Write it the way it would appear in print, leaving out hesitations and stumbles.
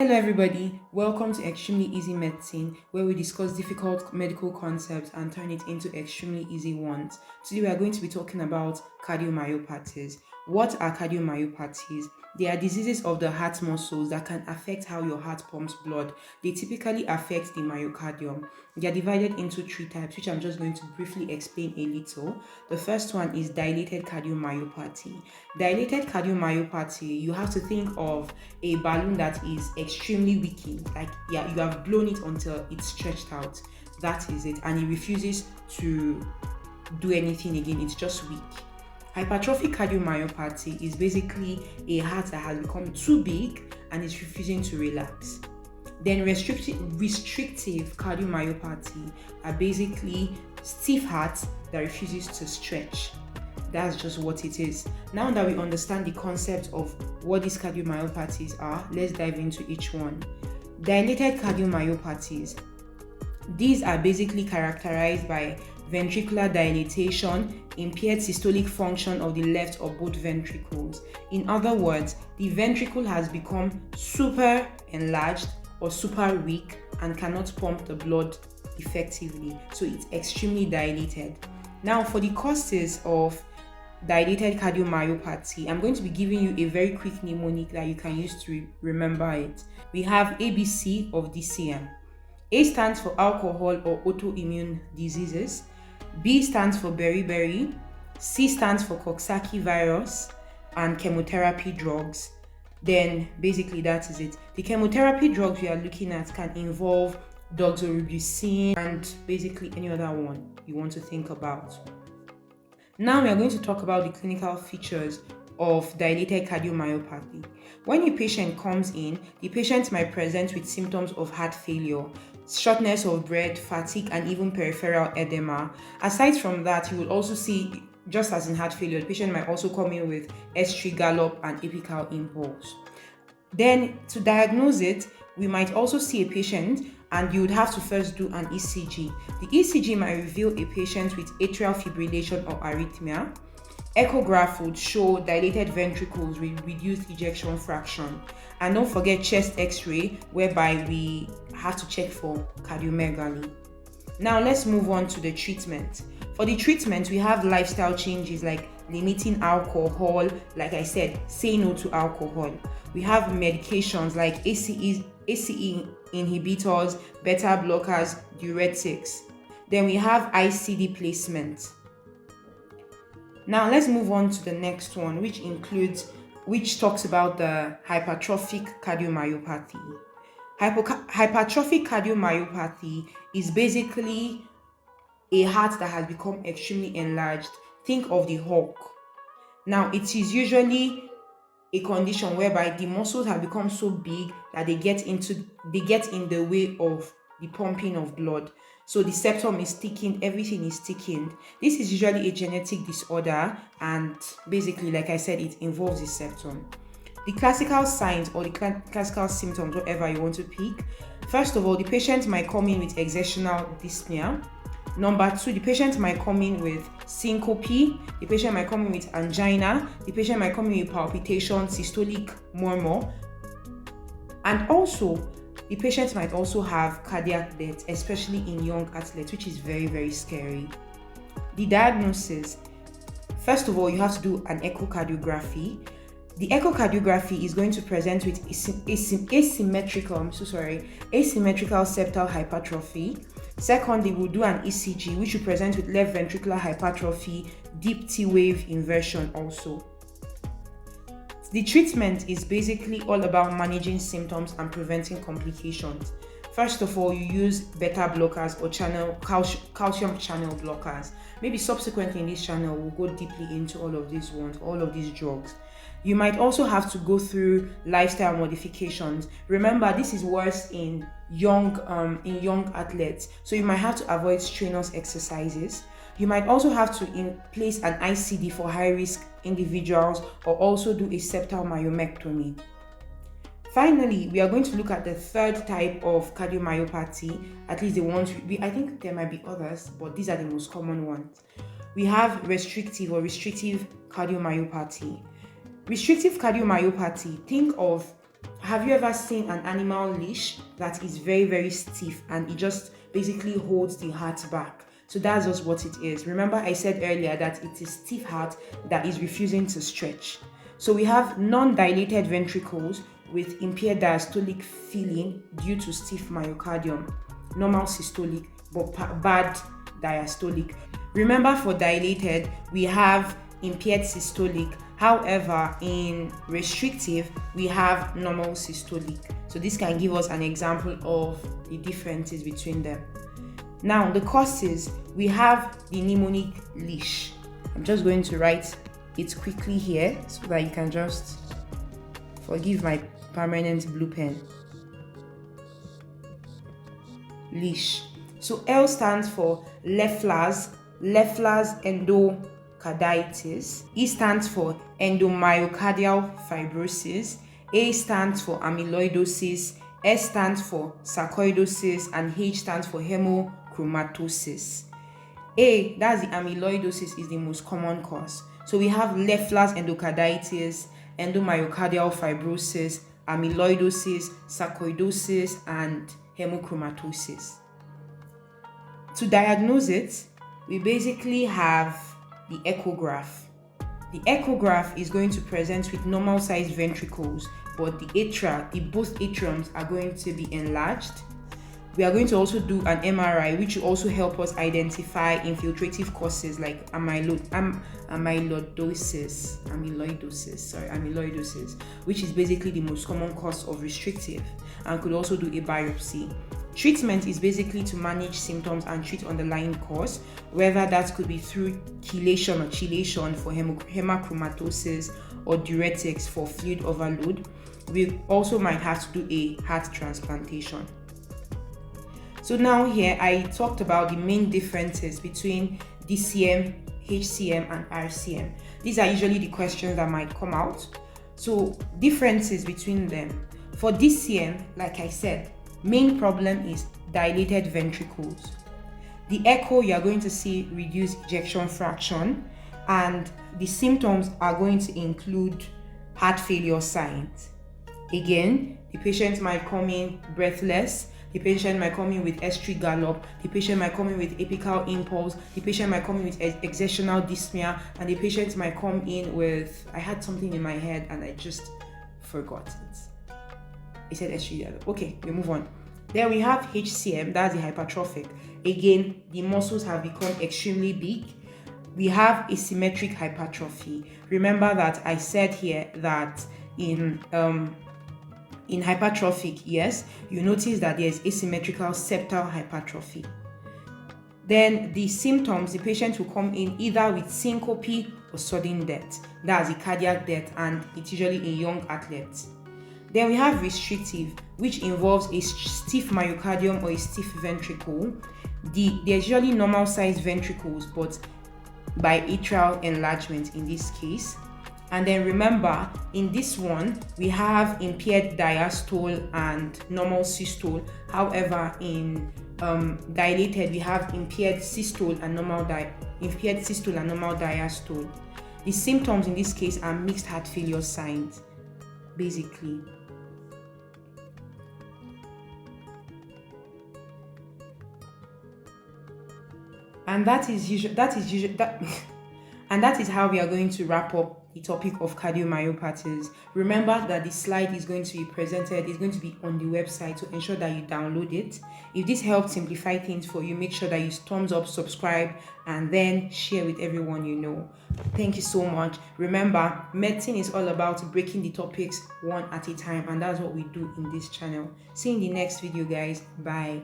Hello, everybody. Welcome to Extremely Easy Medicine, where we discuss difficult medical concepts and turn it into extremely easy ones. Today, we are going to be talking about cardiomyopathies. What are cardiomyopathies? They are diseases of the heart muscles that can affect how your heart pumps blood. They typically affect the myocardium. They are divided into three types, which I'm just going to briefly explain a little. The first one is dilated cardiomyopathy. Dilated cardiomyopathy, you have to think of a balloon that is extremely weakened, like yeah, you have blown it until it's stretched out. That is it, and it refuses to do anything again, it's just weak. Hypertrophic cardiomyopathy is basically a heart that has become too big and is refusing to relax. Then restrictive cardiomyopathy are basically stiff hearts that refuses to stretch. That's just what it is. Now that we understand the concept of what these cardiomyopathies are, let's dive into each one. Dilated cardiomyopathies. These are basically characterized by ventricular dilatation, impaired systolic function of the left or both ventricles. In other words, the ventricle has become super enlarged or super weak and cannot pump the blood effectively. So it's extremely dilated. Now, for the causes of dilated cardiomyopathy, I'm going to be giving you a very quick mnemonic that you can use to remember it. We have ABC of DCM. A stands for alcohol or autoimmune diseases. B stands for beriberi. C stands for Coxsackie virus and chemotherapy drugs. Then basically that is it. The chemotherapy drugs we are looking at can involve doxorubicin and basically any other one you want to think about. Now we are going to talk about the clinical features of dilated cardiomyopathy. When a patient comes in, the patient might present with symptoms of heart failure, shortness of breath, fatigue, and even peripheral edema. Aside from that, you will also see, just as in heart failure, the patient might also come in with S3 gallop and apical impulse. Then to diagnose it, we might also see a patient and you would have to first do an ECG. The ECG might reveal a patient with atrial fibrillation or arrhythmia. Echograph would show dilated ventricles with reduced ejection fraction. And don't forget chest x-ray, whereby we have to check for cardiomegaly. Now let's move on to the treatment. For the treatment, we have lifestyle changes like limiting alcohol, like I said, say no to alcohol. We have medications like ACE inhibitors, beta blockers, diuretics. Then we have ICD placement. Now let's move on to the next one, which talks about the hypertrophic cardiomyopathy. Hypertrophic cardiomyopathy is basically a heart that has become extremely enlarged. Think of the Hulk. Now, it is usually a condition whereby the muscles have become so big that they get in the way of the pumping of blood. So the septum is thickened, everything is thickened. This is usually a genetic disorder, and basically, like I said, it involves the septum. The classical signs or the classical symptoms, whatever you want to pick. First of all, the patient might come in with exertional dyspnea. Number two, the patient might come in with syncope, the patient might come in with angina, the patient might come in with palpitation, systolic murmur, and also the patient might also have cardiac death, especially in young athletes, which is very, very scary. The diagnosis: first of all, you have to do an echocardiography. The echocardiography is going to present with asymmetrical septal hypertrophy. Second, they will do an ECG, which will present with left ventricular hypertrophy, deep T wave inversion also. The treatment is basically all about managing symptoms and preventing complications. First of all, you use beta blockers or calcium channel blockers. Maybe subsequently in this channel, we'll go deeply into all of these ones, all of these drugs. You might also have to go through lifestyle modifications. Remember, this is worse in young athletes, so you might have to avoid strenuous exercises. You might also have to place an ICD for high-risk individuals, or also do a septal myomectomy. Finally, we are going to look at the third type of cardiomyopathy, at least the ones I think there might be others, but these are the most common ones. We have restrictive cardiomyopathy. Restrictive cardiomyopathy, think of have you ever seen an animal leash that is very, very stiff and it just basically holds the heart back? So that's just what it is. Remember I said earlier that it is stiff heart that is refusing to stretch. So we have non-dilated ventricles with impaired diastolic filling due to stiff myocardium, normal systolic but bad diastolic. Remember for dilated, we have impaired systolic. However, in restrictive, we have normal systolic. So this can give us an example of the differences between them. Now, the causes, we have the mnemonic leash. I'm just going to write it quickly here so that you can just forgive my permanent blue pen. Leash. So L stands for Leffler's endocarditis. E stands for endomyocardial fibrosis. A stands for amyloidosis. S stands for sarcoidosis, and H stands for hemochromatosis. A, that's the amyloidosis, is the most common cause. So we have Leffler's endocarditis, endomyocardial fibrosis, amyloidosis, sarcoidosis, and hemochromatosis. To diagnose it, we basically have the echograph. The echograph is going to present with normal sized ventricles, but both atriums are going to be enlarged. We are going to also do an MRI, which will also help us identify infiltrative causes like amyloidosis, which is basically the most common cause of restrictive, and could also do a biopsy. Treatment is basically to manage symptoms and treat underlying cause, whether that could be through chelation or chelation for hemochromatosis or diuretics for fluid overload. We also might have to do a heart transplantation. So now here I talked about the main differences between DCM, HCM, and RCM. These are usually the questions that might come out. So differences between them. For DCM, like I said, main problem is dilated ventricles. The echo, you are going to see reduced ejection fraction, and the symptoms are going to include heart failure signs. Again, the patient might come in breathless, the patient might come in with S3 gallop, the patient might come in with apical impulse, the patient might come in with exertional dyspnea, and the patient might come in with, I had something in my head and I just forgot it. I said S3 gallop. Okay, we move on. Then we have HCM, that's the hypertrophic. Again, the muscles have become extremely big. We have asymmetric hypertrophy. Remember that I said here that in hypertrophic, yes, you notice that there's asymmetrical septal hypertrophy. Then the symptoms, the patient will come in either with syncope or sudden death. That's a cardiac death, and it's usually a young athlete. Then we have restrictive, which involves a stiff myocardium or a stiff ventricle. There's usually normal sized ventricles, but by atrial enlargement in this case. And then remember, in this one, we have impaired diastole and normal systole. However, in dilated, we have impaired systole and normal diastole. The symptoms in this case are mixed heart failure signs, basically. And that is how we are going to wrap up the topic of cardiomyopathies. Remember that the slide is going to be presented, it's going to be on the website, so ensure that you download it. If this helped simplify things for you, make sure that you thumbs up, subscribe, and then share with everyone you know. Thank you so much. Remember, medicine is all about breaking the topics one at a time, and that's what we do in this channel. See you in the next video, guys. Bye.